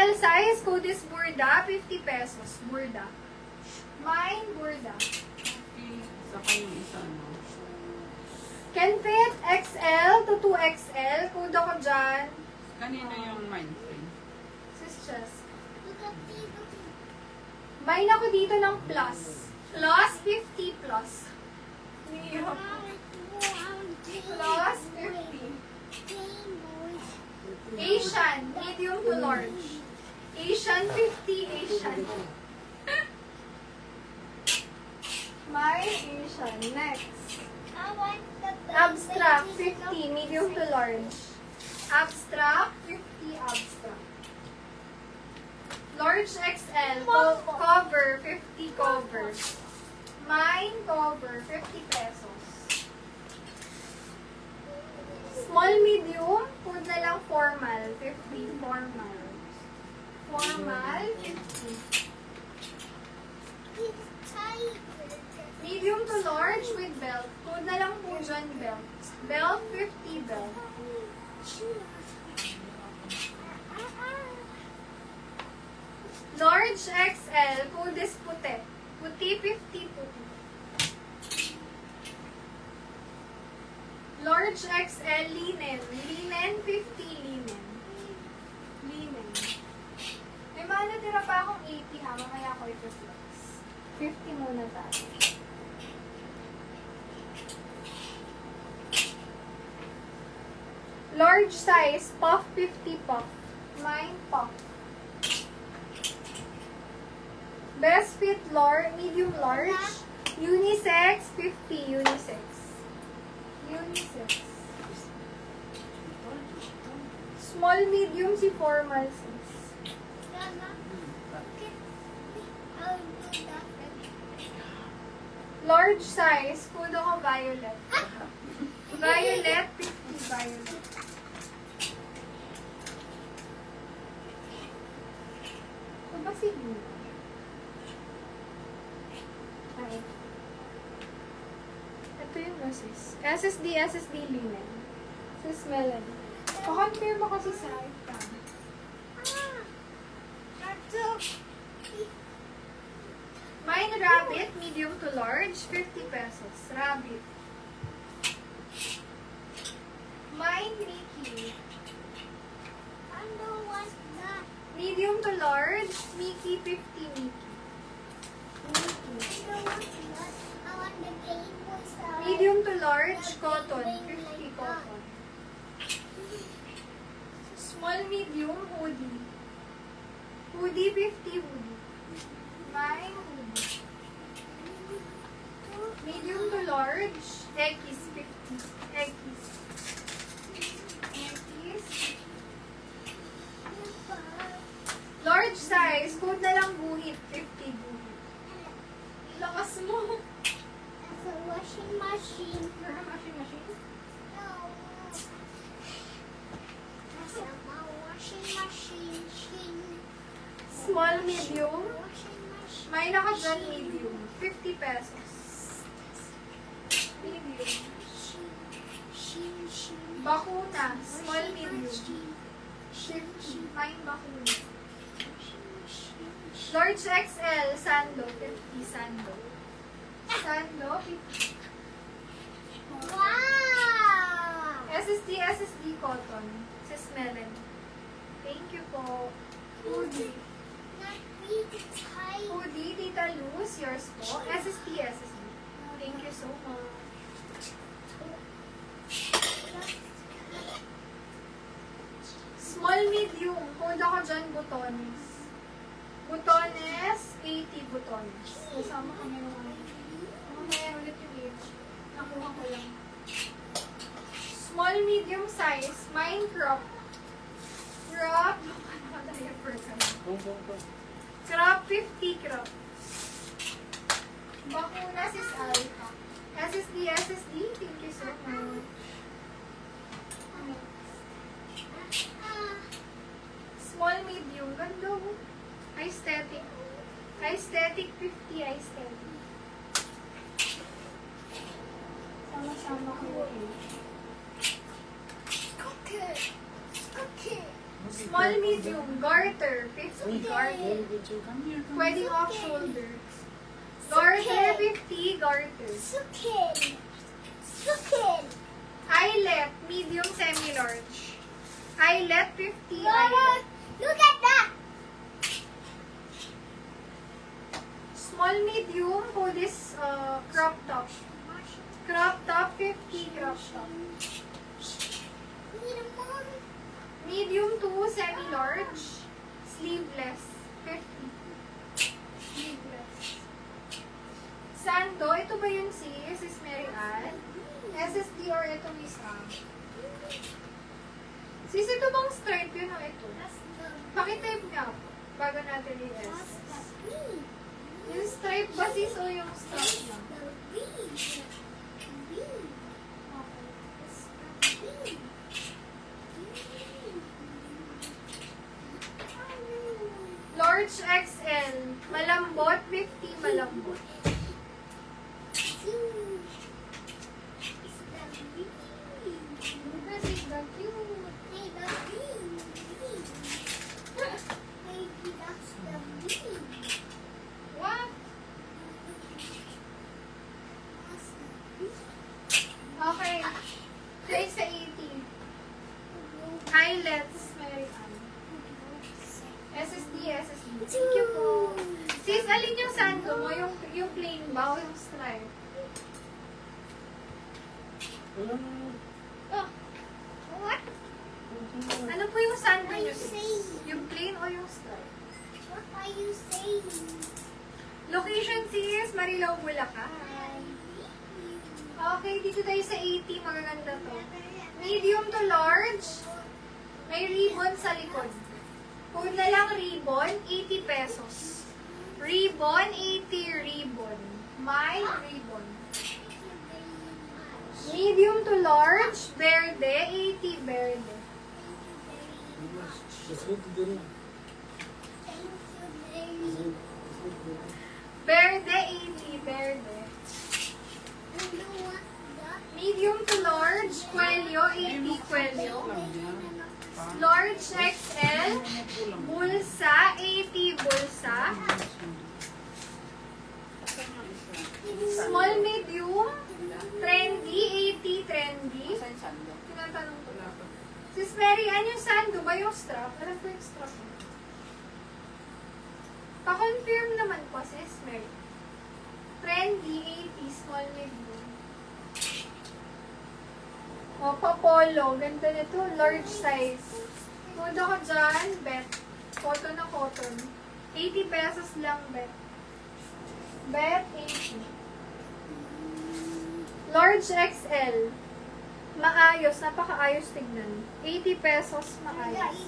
XL size, code is Burda, 50 pesos. Burda. Mine, Burda. Saka yung isa, no? Can fit XL to 2XL. Code ako dyan. Kanina yung mind frame. Sis Chess. Mine ako dito ng plus. Plus 50 plus. Plus 50. Asian, medium to large. Asian, 50 Asian. Mine, Asian. Next. Abstract, 50, medium to large. Abstract, 50 abstract. Large XL, cover, 50 cover. Mine, cover, 50 pesos. Small, medium, food na lang formal, 50, formal. Formal, 50. Medium to large with belt. Food na lang po dyan, belt. Belt, 50 belt. Large XL, food is puti. Puti, 50 puti. Large XL, linen. Linen, 50 linen. Linen. May mga natira pa akong 80 ha. Mamaya ko ito flex. 50 muna tayo. Large size, puff 50 puff. Mine puff. Best fit medium large. Unisex 50 unisex. Unisex. Small medium si formal sis. Large size, kudo ko violet. Violet 50 violet. Ito ba si Luna? Ay. Ito yung sis. SSD linen. Sis Melanie. Pa-compare mo kasi sa iPad. Mine rabbit, medium to large, 50 pesos. Rabbit. Mine Mickey. Medium to large, Mickey, 50 Mickey. Medium to large, cotton, 50 cotton. Small, medium, hoodie. Hoodie, 50 hoodie. Mine, hoodie. Medium to large, X, 50. X. Large size, code na lang buhit, 50 buhit. Lakas mo. Washing machine. Meron washing machine? No. Washing machine. Small, medium. Washing machine. May naka dyan, medium. 50 pesos. Medium. Bakuna. Small, medium. 50. Mine bakuna. Large XL, sando. 50 sando. Sando, 50. Wow! SSD cotton. Sis Melanie. Thank you po. Hoodie. Not really tight. Hoodie, Tita Luz, yours po. SSD. Thank you so much. Small, medium. Code ako dyan, butones. Butones, 80 butones. Kasama ko na naman. Mamaya ulit yung age. Nakuha ko lang. Small, medium size. Mine crop. Crop. Diaper ka na. Crop, 50 crop. Bakuna, sis Alpha. SSD. Thank you so much. Small, medium. Ganda mo. Aesthetic. Aesthetic, 50 aesthetic. Sama-sama ko yun. Cookie. Small, medium, garter, 50, garter. Come here, come Pwedeng off shoulder. Garter, 50, garter. Sukin. Sukin. Eyelet, medium, semi-large. Eyelet, 50, Lola, eyelet. look at that. Small, medium, hoodies, crop top. Crop top, 50, crop top. Need more. Medium to semi-large. Sleeveless, 50. Sleeveless. Sando, ito ba yun sis Mary Ann? SSD or itong isa? Sis, ito bang stripe yun o ito? Pakitype nga po, bago natin i-S. Yung stripe ba sis o yung strap lang? Large XL, malambot, 50 malambot. This is the cute. What? Okay. Place sa 80. Eyelets, Mary Ann. SSD. Thank you po. Sis, alin yung sando mo? Yung plain ba o yung stripe? Oh, What? ano po yung sando What are nyo? you saying? Yung plain o yung stripe? What are you saying? Location sis, Marilao, Bulacan. Okay, dito tayo sa 80. Magaganda to. Medium to large. May ribbon sa likod. Kung na lang ribbon, 80 pesos. Ribbon, 80 ribbon. May ribbon. Medium to large, verde, 80 verde. Verde, 80 verde. Medium to large, Quelio, 80 Quelio. Large XL, bulsa, 80 bulsa. Small medium, trendy, 80 trendy. Tinatanong ko lang. Sis Mary, ano yung sando ba yung strap? Alam ko yung strap. Pa-confirm naman po, sis Mary. Trendy, 80, small medium. O, pa-polo. Ganda nito. Large size. Tudo ko dyan, bet. Cotton na cotton. 80 pesos lang, bet. Bet, 80. Large XL. Maayos. Napakaayos tignan. 80 pesos, maayos.